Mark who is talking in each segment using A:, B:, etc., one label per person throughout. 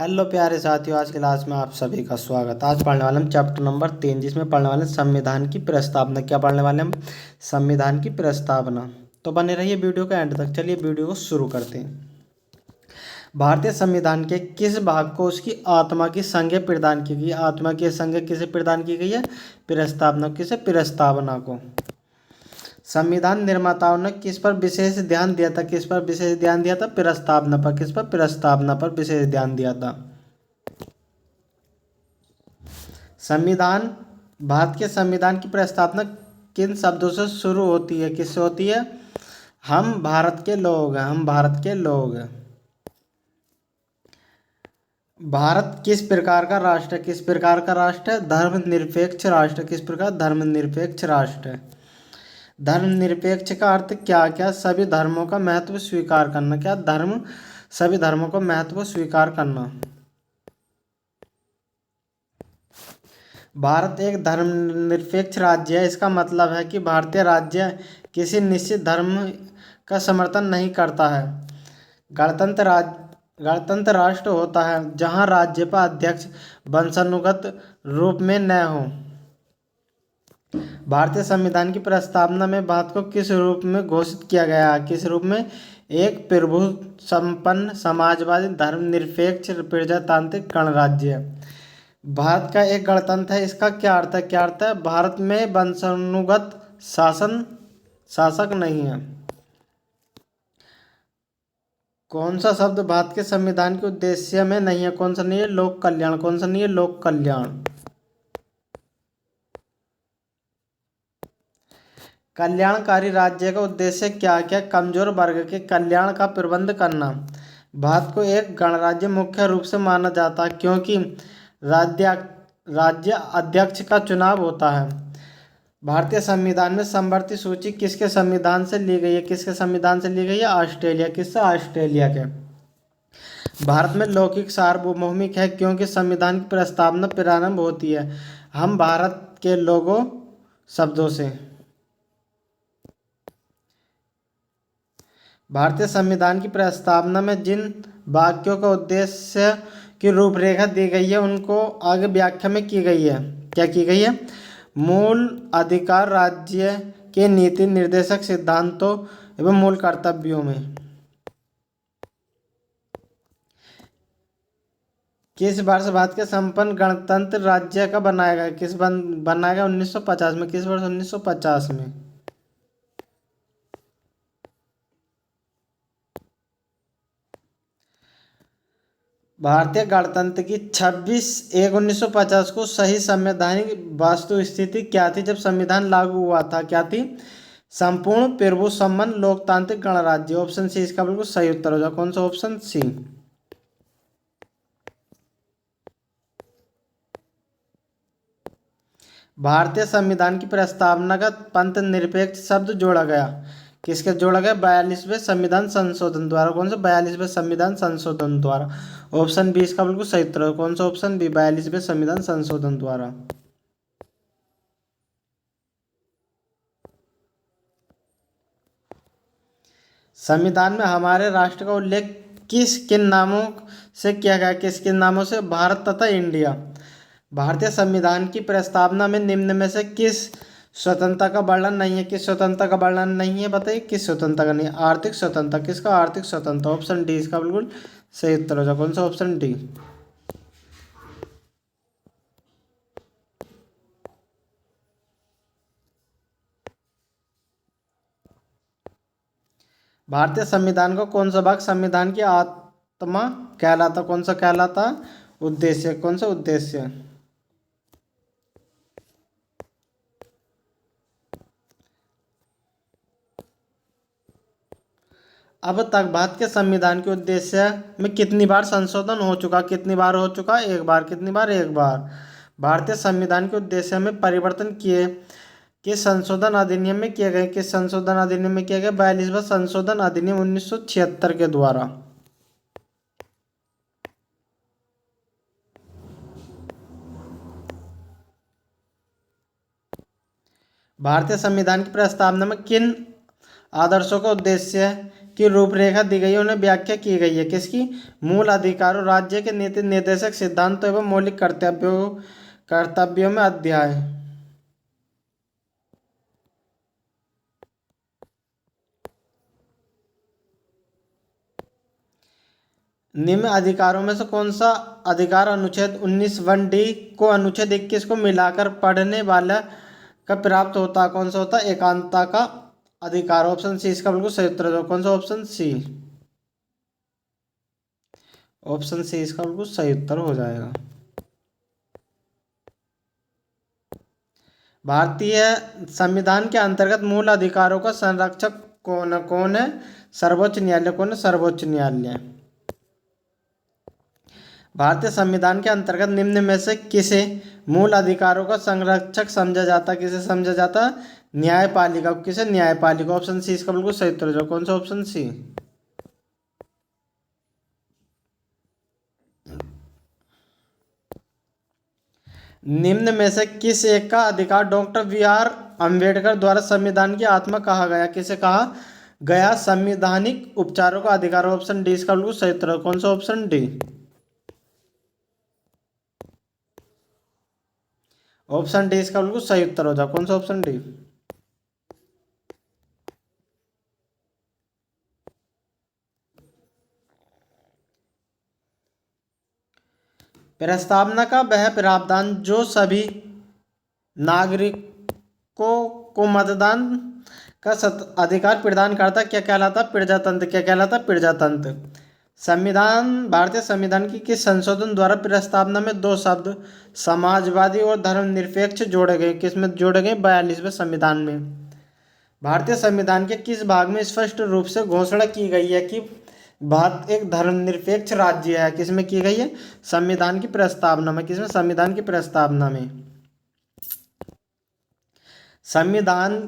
A: Hello प्यारे साथियों, आज की क्लास में आप सभी का स्वागत। आज पढ़ने वाले हम चैप्टर नंबर 3, जिसमें पढ़ने वाले हैं संविधान की प्रस्तावना। क्या पढ़ने वाले हम? संविधान की प्रस्तावना। तो बने रहिए वीडियो के एंड तक। चलिए वीडियो को शुरू करते हैं। भारतीय संविधान के किस भाग को उसकी आत्मा की संज्ञा प्रदान की गई? आत्मा की संज्ञा किसे प्रदान की गई है? प्रस्तावना। किसे? प्रस्तावना को। संविधान निर्माताओं ने किस पर विशेष ध्यान दिया था? किस पर विशेष ध्यान दिया था? प्रस्तावना पर। किस पर? प्रस्तावना पर विशेष ध्यान दिया था। संविधान भारत के संविधान की प्रस्तावना किन शब्दों से शुरू होती है? किससे होती है? हम भारत के लोग हैं। हम भारत के लोग हैं। भारत किस प्रकार का राष्ट्र है? किस प्रकार का राष्ट्र है? धर्मनिरपेक्ष राष्ट्र। किस प्रकार? धर्मनिरपेक्ष राष्ट्र है। धर्मनिरपेक्ष का अर्थ क्या क्या? सभी धर्मों का महत्व स्वीकार करना। क्या? धर्म सभी धर्मों का महत्व स्वीकार करना। भारत एक धर्मनिरपेक्ष राज्य है। इसका मतलब है कि भारतीय राज्य किसी निश्चित धर्म का समर्थन नहीं करता है। गणतंत्र राष्ट्र होता है जहां राज्यपाल अध्यक्ष वंशानुगत रूप में न हो। भारतीय संविधान की प्रस्तावना में भारत को किस रूप में घोषित किया गया है? किस रूप में? एक प्रभु संपन्न समाजवादी धर्मनिरपेक्ष प्रजातांत्रिक गणराज्य है। भारत का एक गणतंत्र है। इसका क्या अर्थ है? क्या अर्थ है? भारत में वंशानुगत शासक नहीं है। कौन सा शब्द भारत के संविधान के उद्देश्य में नहीं है? कौन सा नहीं है? लोक कल्याण। कौन सा नहीं है? लोक कल्याण। कल्याणकारी राज्य का उद्देश्य क्या क्या? कमजोर वर्ग के कल्याण का प्रबंध करना। भारत को एक गणराज्य मुख्य रूप से माना जाता है क्योंकि राज्य राज्य अध्यक्ष का चुनाव होता है। भारतीय संविधान में समवर्ती सूची किसके संविधान से ली गई है? किसके संविधान से ली गई है? ऑस्ट्रेलिया। किससे? ऑस्ट्रेलिया के। भारत में लौकिक सार्वभौमिक है क्योंकि संविधान की प्रस्तावना प्रारंभ होती है हम भारत के लोगों शब्दों से। भारतीय संविधान की प्रस्तावना में जिन वाक्यों का उद्देश्य की रूपरेखा दी गई है उनको आगे व्याख्या में की गई है। क्या की गई है? मूल अधिकार राज्य के नीति निर्देशक सिद्धांतों एवं मूल कर्तव्यों में। किस वर्ष भारत के संपन्न गणतंत्र राज्य का बनाया गया? बनाया गया? 1950 में। किस वर्ष? 1950 में। भारतीय गणतंत्र की 26/1/1950 को सही संवैधानिक वास्तु स्थिति क्या थी जब संविधान लागू हुआ था? क्या थी? संपूर्ण प्रभु सम्पन्न लोकतांत्रिक गणराज्य। ऑप्शन सी इसका बिल्कुल सही उत्तर हो जाए। कौन सा? Option C. भारतीय संविधान की प्रस्तावना का पंथ निरपेक्ष शब्द जोड़ा गया। किसके जोड़ा गया? 42वें संविधान संशोधन द्वारा। कौन सा? 42वें संविधान संशोधन द्वारा। ऑप्शन बी इसका बिल्कुल सही उत्तर है। कौन सा? ऑप्शन बी, 42वें संविधान संशोधन द्वारा। संविधान में हमारे राष्ट्र का उल्लेख किस किन नामों से किया गया? किस किन नामों से? भारत तथा इंडिया। भारतीय संविधान की प्रस्तावना में निम्न में से किस स्वतंत्रता का वर्णन नहीं है? किस स्वतंत्रता का वर्णन नहीं है? बताइए किस स्वतंत्रता का नहीं है? आर्थिक स्वतंत्रता। किसका? आर्थिक स्वतंत्रता। ऑप्शन डी इसका बिल्कुल सही उत्तर हो जाए। कौन सा? Option D. भारतीय संविधान को कौन सा भाग संविधान की आत्मा कहलाता? कौन सा कहलाता? उद्देश्य। कौन सा? उद्देश्य। अब तक भारत के संविधान के उद्देश्य में कितनी बार संशोधन हो चुका? कितनी बार हो चुका? एक बार। कितनी बार? एक बार। भारतीय संविधान के उद्देश्य में परिवर्तन किए किस संशोधन अधिनियम में किए गए? किस संशोधन अधिनियम में किया गया? 42वां संशोधन अधिनियम 1976 के द्वारा। भारतीय संविधान की प्रस्तावना में किन आदर्शों का उद्देश्य की रूपरेखा दी गई है, उन्हें व्याख्या की गई है। किसकी? मूल अधिकारों, राज्य के नीति निर्देशक सिद्धांतों एवं मौलिक कर्तव्यों में अध्याय। निम्न अधिकारों में से कौन सा अधिकार अनुच्छेद 19(1)(d) को अनुच्छेद 21 को मिलाकर पढ़ने वाला का प्राप्त होता है? कौन सा होता है? एकांतता का अधिकार। ऑप्शन सी इसका बिल्कुल सही उत्तर हो। कौन सा? ऑप्शन सी। ऑप्शन सी इसका बिल्कुल सही उत्तर हो जाएगा। भारतीय संविधान के अंतर्गत मूल अधिकारों का संरक्षक कौन है? सर्वोच्च न्यायालय। कौन है? सर्वोच्च न्यायालय। भारतीय संविधान के अंतर्गत निम्न में से किसे मूल अधिकारों का संरक्षक समझा जाता? किसे समझा जाता? न्यायपालिका। किसे? न्यायपालिका। ऑप्शन सी इसका बिल्कुल सही उत्तर हो। कौन सा? Option C. निम्न में से किस एक का अधिकार डॉक्टर बी.आर. अम्बेडकर द्वारा संविधान की आत्मा कहा गया? किसे कहा गया? संवैधानिक उपचारों का अधिकार। ऑप्शन डी इसका बिल्कुल सही उत्तर। कौन सा? Option D. ऑप्शन डी इसका बिल्कुल सही उत्तर हो जाए। कौन सा? Option D. प्रस्तावना का वह प्रावधान जो सभी नागरिकों को मतदान का अधिकार प्रदान करता क्या कहलाता? प्रजातंत्र। क्या कहलाता? प्रजातंत्र। भारतीय संविधान की किस संशोधन द्वारा प्रस्तावना में दो शब्द समाजवादी और धर्मनिरपेक्ष जोड़े गए? किसमें जोड़े गए? 42वें संविधान में। भारतीय संविधान के किस भाग में स्पष्ट रूप से घोषणा की गई है कि भारत एक धर्मनिरपेक्ष राज्य है? किसमें की गई है? संविधान की प्रस्तावना में। किसमें? संविधान की प्रस्तावना में। संविधान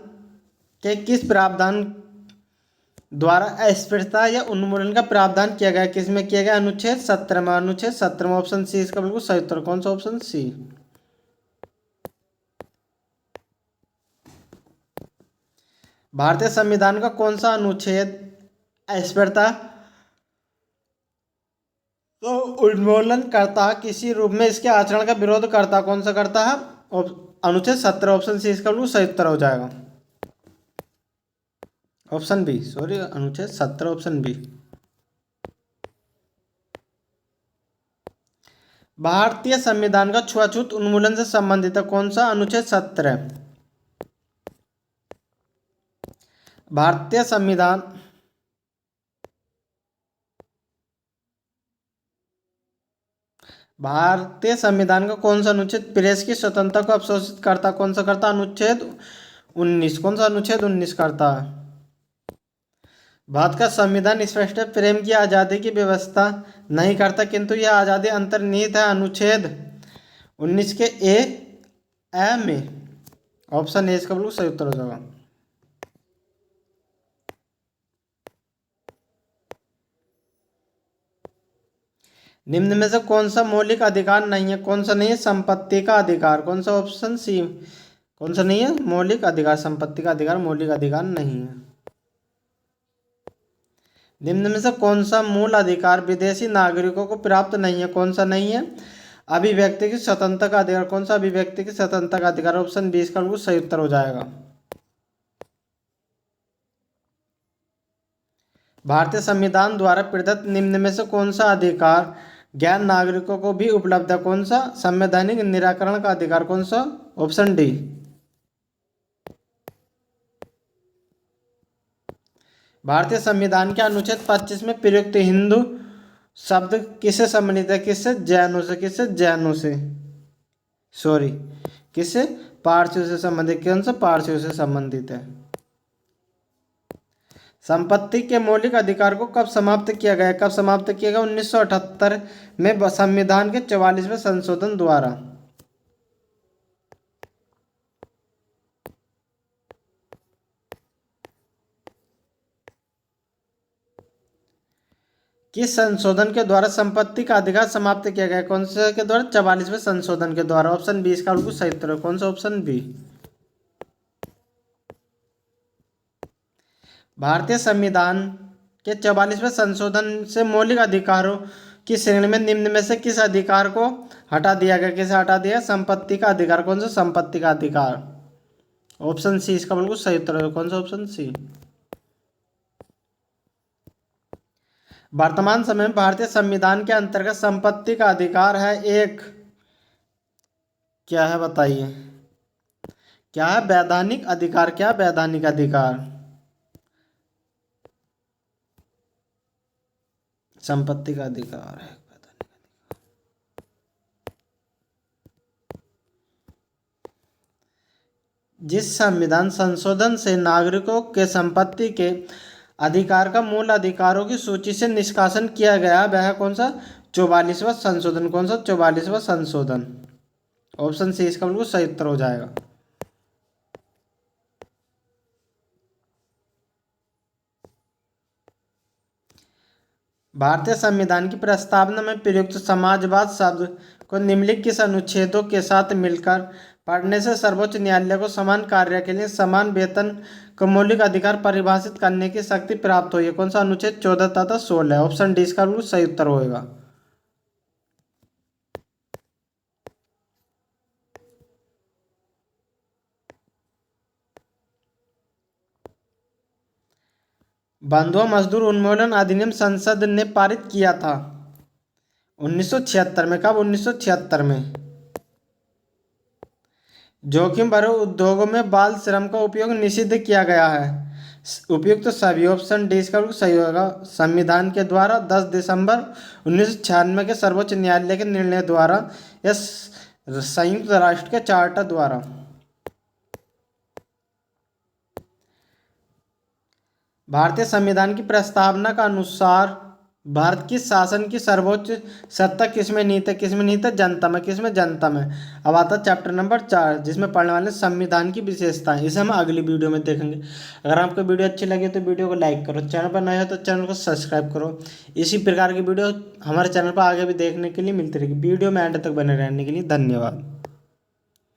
A: के किस प्रावधान द्वारा अस्पृश्यता या उन्मूलन का प्रावधान किया गया? किसमें किया गया? अनुच्छेद 17 में। अनुच्छेद 17 में। ऑप्शन सी इसका बिल्कुल सही उत्तर। कौन सा? Option C. भारतीय संविधान का कौन सा अनुच्छेद अस्पृश्यता तो उन्मूलन करता है, किसी रूप में इसके आचरण का विरोध करता? कौन सा करता है? अनुच्छेद 17। ऑप्शन सी इसका बिल्कुल सही उत्तर हो जाएगा। ऑप्शन बी, सॉरी, अनुच्छेद 17 ऑप्शन बी। भारतीय संविधान का छुआछूत उन्मूलन से संबंधित है? कौन सा? अनुच्छेद 17। भारतीय संविधान का कौन सा अनुच्छेद प्रेस की स्वतंत्रता को अवशोषित करता? कौन सा करता? अनुच्छेद 19। कौन सा? अनुच्छेद 19 करता है। भारत का संविधान स्पष्ट प्रेम की आज़ादी की व्यवस्था नहीं करता, किंतु यह आज़ादी अंतर्निहित है अनुच्छेद 19 के ए में। ऑप्शन ए इसका बिल्कुल सही उत्तर हो जाएगा। निम्न में से कौन सा मौलिक अधिकार नहीं है? कौन सा नहीं है? संपत्ति का अधिकार। कौन सा? Option C. कौन सा नहीं है? मौलिक अधिकार। संपत्ति का अधिकार मौलिक अधिकार नहीं है। निम्न में से कौन सा मूल अधिकार विदेशी नागरिकों को प्राप्त नहीं है? कौन सा नहीं है? अभिव्यक्ति की स्वतंत्रता का अधिकार। कौन सा? अभिव्यक्ति की स्वतंत्रता का अधिकार। ऑप्शन बी इसका बिल्कुल सही उत्तर हो जाएगा। भारतीय संविधान द्वारा प्रदत्त निम्न में से कौन सा अधिकार ज्ञान नागरिकों को भी उपलब्ध है? कौन सा? संवैधानिक निराकरण का अधिकार। कौन सा? Option D. भारतीय संविधान के अनुच्छेद 25 में प्रयुक्त हिंदू शब्द किससे संबंधित है? किससे? जैनों से। किससे? जैनों से, सॉरी, किससे? पारसियों से संबंधित। कौन सा? पारसियों से संबंधित है। संपत्ति के मौलिक अधिकार को कब समाप्त किया गया? कब समाप्त किया गया? 1978 में संविधान के 44वें संशोधन द्वारा। किस संशोधन के द्वारा संपत्ति का अधिकार समाप्त किया गया? कौन से के द्वारा? 44वें संशोधन के द्वारा। ऑप्शन बी इसका बिल्कुल सही उत्तर है। कौन सा? Option B. भारतीय संविधान के 44वें संशोधन से मौलिक अधिकारों की श्रेणी में निम्न में से किस अधिकार को हटा दिया गया? किसे हटा दिया? संपत्ति का अधिकार। कौन सा? संपत्ति का अधिकार। ऑप्शन सी इसका बिल्कुल सही उत्तर है। कौन सा? Option C. वर्तमान समय में भारतीय संविधान के अंतर्गत संपत्ति का अधिकार है एक, क्या है बताइए? क्या है? वैधानिक अधिकार। क्या? वैधानिक अधिकार। संपत्ति का अधिकार है। जिस संविधान संशोधन से नागरिकों के संपत्ति के अधिकार का मूल अधिकारों की सूची से निष्कासन किया गया वह कौन सा? 44वां संशोधन। कौन सा? 44वां संशोधन। ऑप्शन सी इसका बिल्कुल सही उत्तर हो जाएगा। भारतीय संविधान की प्रस्तावना में प्रयुक्त समाजवाद शब्द को निम्नलिखित किस अनुच्छेदों के साथ मिलकर पढ़ने से सर्वोच्च न्यायालय को समान कार्य के लिए समान वेतन का मौलिक अधिकार परिभाषित करने की शक्ति प्राप्त हुई है? कौन सा? अनुच्छेद 14 तथा 16। ऑप्शन डी इसका बिल्कुल सही उत्तर होगा। बंधुआ मजदूर उन्मूलन अधिनियम संसद ने पारित किया था 1976 में। कब? 1976 में। जोखिम भरे उद्योगों में बाल श्रम का उपयोग निषिद्ध किया गया है? उपयुक्त सभी। ऑप्शन डी इसका बिल्कुल सही होगा। संविधान के द्वारा 10 दिसंबर 1996 के सर्वोच्च न्यायालय के निर्णय द्वारा या संयुक्त राष्ट्र के चार्टर द्वारा। भारतीय संविधान की प्रस्तावना का अनुसार भारत की शासन की सर्वोच्च सत्ता किसमें निहित है? किसमें निहित है? जनता में। किसमें? जनता में। अब आता है चैप्टर नंबर 4 जिसमें पढ़ने वाले संविधान की विशेषताएं। इसे हम अगली वीडियो में देखेंगे। अगर आपको वीडियो अच्छी लगे तो वीडियो को लाइक करो, चैनल पर नए हो तो चैनल को सब्सक्राइब करो। इसी प्रकार की वीडियो हमारे चैनल पर आगे भी देखने के लिए मिलती रहेगी। वीडियो में एंड तक बने रहने के लिए धन्यवाद।